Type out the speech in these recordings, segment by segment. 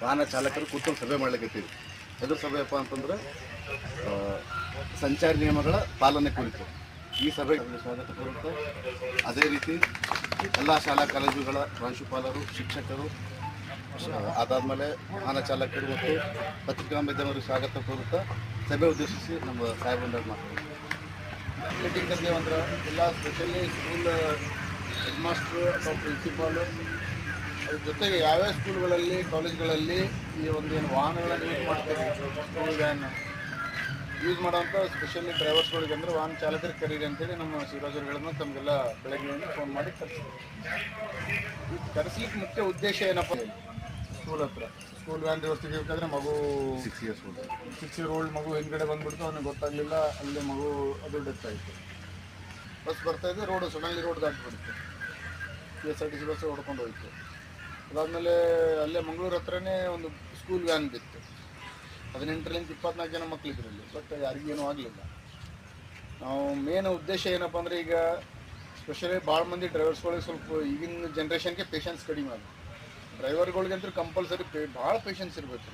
ವಾಹನ ಚಾಲಕರು ಕೂತ್ಕೊಂಡು ಸಭೆ ಮಾಡ್ಲಿಕ್ಕೀವಿ. ಎದುರು ಸಭೆಯಪ್ಪ ಅಂತಂದ್ರೆ ಸಂಚಾರಿ ನಿಯಮಗಳ ಪಾಲನೆ ಕುರಿತು ಈ ಸಭೆಗೆ ಸ್ವಾಗತ ಕೋರುತ್ತೆ. ಅದೇ ರೀತಿ ಎಲ್ಲ ಶಾಲಾ ಕಾಲೇಜುಗಳ ಪ್ರಾಂಶುಪಾಲರು, ಶಿಕ್ಷಕರು, ಅದಾದಮೇಲೆ ವಾಹನ ಚಾಲಕರು ಮತ್ತು ಪತ್ರಿಕಾ ಮಾಧ್ಯಮರಿಗೆ ಸ್ವಾಗತ ಕೋರುತ್ತಾ ಸಭೆ ಉದ್ದೇಶಿಸಿ ನಮ್ಮ ಸಾಹೇಬರು ಮಾತಾಡ್ತಾರೆ. ಮೀಟಿಂಗ್ ಕರೆದೇವು ಅಂದ್ರೆ ಎಲ್ಲ ಸ್ಪೆಷಲಿ ಸ್ಕೂಲ್ ಹೆಡ್ ಮಾಸ್ಟ್ರು ಅಥವಾ ಪ್ರಿನ್ಸಿಪಾಲು, ಅದ್ರ ಜೊತೆಗೆ ಯಾವ್ಯಾವ ಸ್ಕೂಲ್ಗಳಲ್ಲಿ, ಕಾಲೇಜ್ಗಳಲ್ಲಿ ಈ ಒಂದು ಏನು ವಾಹನಗಳನ್ನು ಯೂಸ್ ಮಾಡ್ತಾರೆ, ಸ್ಕೂಲ್ ವ್ಯಾನ್ ಯೂಸ್ ಮಾಡೋಂಥ ಸ್ಪೆಷಲಿ ಡ್ರೈವರ್ಸ್ಗಳಿಗೆ ಅಂದರೆ ವಾಹನ ಚಾಲಕರಿಗೆ ಕರೀರಿ ಅಂತೇಳಿ ನಮ್ಮ ಶಿವರಾಜರುಗಳನ್ನ ತಮಗೆಲ್ಲ ಬೆಳಗ್ಗೆಯಿಂದ ಫೋನ್ ಮಾಡಿ ಕರೆಸ್ಲಿಕ್ಕೆ ಮುಖ್ಯ ಉದ್ದೇಶ ಏನಪ್ಪ, ಸ್ಕೂಲ್ ಹತ್ರ ಸ್ಕೂಲ್ ವ್ಯಾನ್ ವ್ಯವಸ್ಥೆ ಬೇಕಾದ್ರೆ ಮಗು 6 year old ಮಗು ಹಿಂದ್ಗಡೆ ಬಂದ್ಬಿಡ್ತು, ಅವನಿಗೆ ಗೊತ್ತಾಗಲಿಲ್ಲ, ಅಲ್ಲಿ ಮಗು ಅದು ಡೆತ್ ಆಯಿತು. ಬಸ್ ಬರ್ತಾಯಿದ್ದು ರೋಡು ಸಡನ್ಲಿ ರೋಡ್ ದಾಟಿಬಿಡ್ತು, KSRTC ಬಸ್ ಹೊಡ್ಕೊಂಡು ಹೋಯಿತು. ಅದಾದಮೇಲೆ ಅಲ್ಲೇ ಮಂಗಳೂರು ಹತ್ರನೇ ಒಂದು ಸ್ಕೂಲ್ ವ್ಯಾನ್ ಬಿತ್ತು. 18ರಿಂದ 24 ಜನ ಮಕ್ಕಳಿದ್ರಲ್ಲಿ, ಬಟ್ ಯಾರಿಗೇನೂ ಆಗಲಿಲ್ಲ. ನಾವು ಮೇನ್ ಉದ್ದೇಶ ಏನಪ್ಪ ಅಂದರೆ ಈಗ ಸ್ಪೆಷಲಿ ಭಾಳ ಮಂದಿ ಡ್ರೈವರ್ಸ್ಗಳಿಗೆ ಸ್ವಲ್ಪ ಈಗಿನ ಜನ್ರೇಷನ್ಗೆ ಪೇಷನ್ಸ್ ಕಡಿಮೆ ಆಗ. ಡ್ರೈವರ್ಗಳಿಗಂತೂ ಕಂಪಲ್ಸರಿ ಭಾಳ ಪೇಷನ್ಸ್ ಇರಬೇಕು.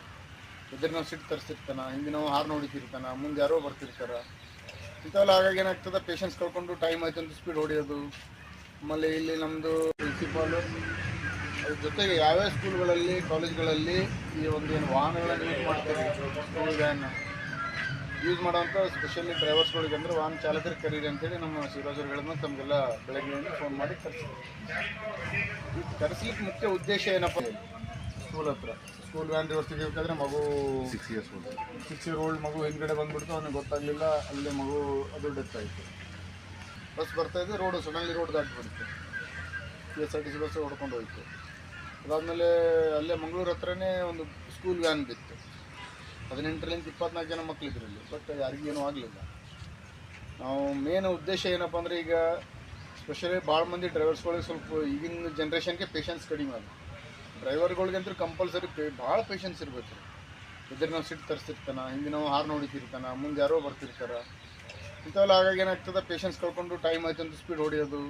ಎದುರು ನಾವು ಸಿಟ್ಟು ತರಿಸಿರ್ತಾನೆ, ಹಿಂದೆ ನಾವು ಹಾರ್ನ್ ಹೊಡಿತಿರ್ತಾನೆ, ಮುಂದೆ ಯಾರೋ ಬರ್ತಿರ್ತಾರೆ, ಇಂಥವೆಲ್ಲ ಹಾಗಾಗಿ ಏನಾಗ್ತದೆ, ಪೇಷನ್ಸ್ ಕಳ್ಕೊಂಡು ಟೈಮ್ ಆಯ್ತು ಅಂತ ಸ್ಪೀಡ್ ಹೊಡೆಯೋದು. ಆಮೇಲೆ ಇಲ್ಲಿ ನಮ್ಮದು ಪ್ರಿನ್ಸಿಪಾಲು, ಅದ್ರ ಜೊತೆಗೆ ಯಾವ್ಯಾವ ಸ್ಕೂಲ್ಗಳಲ್ಲಿ, ಕಾಲೇಜ್ಗಳಲ್ಲಿ ಈ ಒಂದು ಏನು ವಾಹನಗಳನ್ನು ಯೂಸ್ ಮಾಡ್ತಾರೆ, ಸ್ಕೂಲ್ ವ್ಯಾನ್ ಯೂಸ್ ಮಾಡೋಂಥ ಸ್ಪೆಷಲಿ ಡ್ರೈವರ್ಸ್ಗಳಿಗೆ ಅಂದರೆ ವಾಹನ ಚಾಲಕರಿಗೆ ಕರೀರಿ ಅಂತೇಳಿ ನಮ್ಮ ಶಿವರಾಜರುಗಳನ್ನ ತಮಗೆಲ್ಲ ಬೆಳಗ್ಗೆಯಿಂದ ಫೋನ್ ಮಾಡಿ ಕರೆಸ್ಲಿಕ್ಕೆ ಮುಖ್ಯ ಉದ್ದೇಶ ಏನಪ್ಪ, ಸ್ಕೂಲ್ ಹತ್ರ ಸ್ಕೂಲ್ ವ್ಯಾನ್ ವ್ಯವಸ್ಥೆ ಬೇಕಾದ್ರೆ ಮಗು 6 year old ಮಗು ಹಿಂದ್ಗಡೆ ಬಂದ್ಬಿಡ್ತು, ಅವನಿಗೆ ಗೊತ್ತಾಗಲಿಲ್ಲ, ಅಲ್ಲಿ ಮಗು ಅದು ಡೆತ್ ಆಯಿತು. ಬಸ್ ಬರ್ತಾಯಿದ್ದು ರೋಡು ಸಡನ್ಲಿ ರೋಡ್ ದಾಟಿಬಿಡ್ತು, KSRTC ಬಸ್ ಹೊಡ್ಕೊಂಡು ಹೋಯಿತು. ಅದಾದಮೇಲೆ ಅಲ್ಲೇ ಮಂಗಳೂರು ಹತ್ರನೇ ಒಂದು ಸ್ಕೂಲ್ ವ್ಯಾನ್ ಬಿತ್ತು. 18ರಿಂದ 24 ಜನ ಮಕ್ಕಳಿದ್ರಲ್ಲಿ, ಬಟ್ ಯಾರಿಗೇನೂ ಆಗಲಿಲ್ಲ. ನಾವು ಮೇನ್ ಉದ್ದೇಶ ಏನಪ್ಪ ಅಂದರೆ ಈಗ ಸ್ಪೆಷಲಿ ಭಾಳ ಮಂದಿ ಡ್ರೈವರ್ಸ್ಗಳಿಗೆ ಸ್ವಲ್ಪ ಈಗಿನ ಜನ್ರೇಷನ್ಗೆ ಪೇಷನ್ಸ್ ಕಡಿಮೆ ಆಗ. ಡ್ರೈವರ್ಗಳಿಗಂತೂ ಕಂಪಲ್ಸರಿ ಭಾಳ ಪೇಷನ್ಸ್ ಇರಬೇಕು. ಎದುರು ನಾವು ಸಿಟ್ಟು ತರಿಸಿರ್ತಾನೆ, ಹಿಂದೆ ನಾವು ಹಾರ್ನ್ ಹೊಡಿತಿರ್ತಾನೆ, ಮುಂದೆ ಯಾರೋ ಬರ್ತಿರ್ತಾರೆ, ಇಂಥವೆಲ್ಲ ಹಾಗಾಗಿ ಏನಾಗ್ತದೆ, ಪೇಷನ್ಸ್ ಕಳ್ಕೊಂಡು ಟೈಮ್ ಆಯ್ತು ಅಂತ ಸ್ಪೀಡ್ ಹೊಡೆಯೋದು.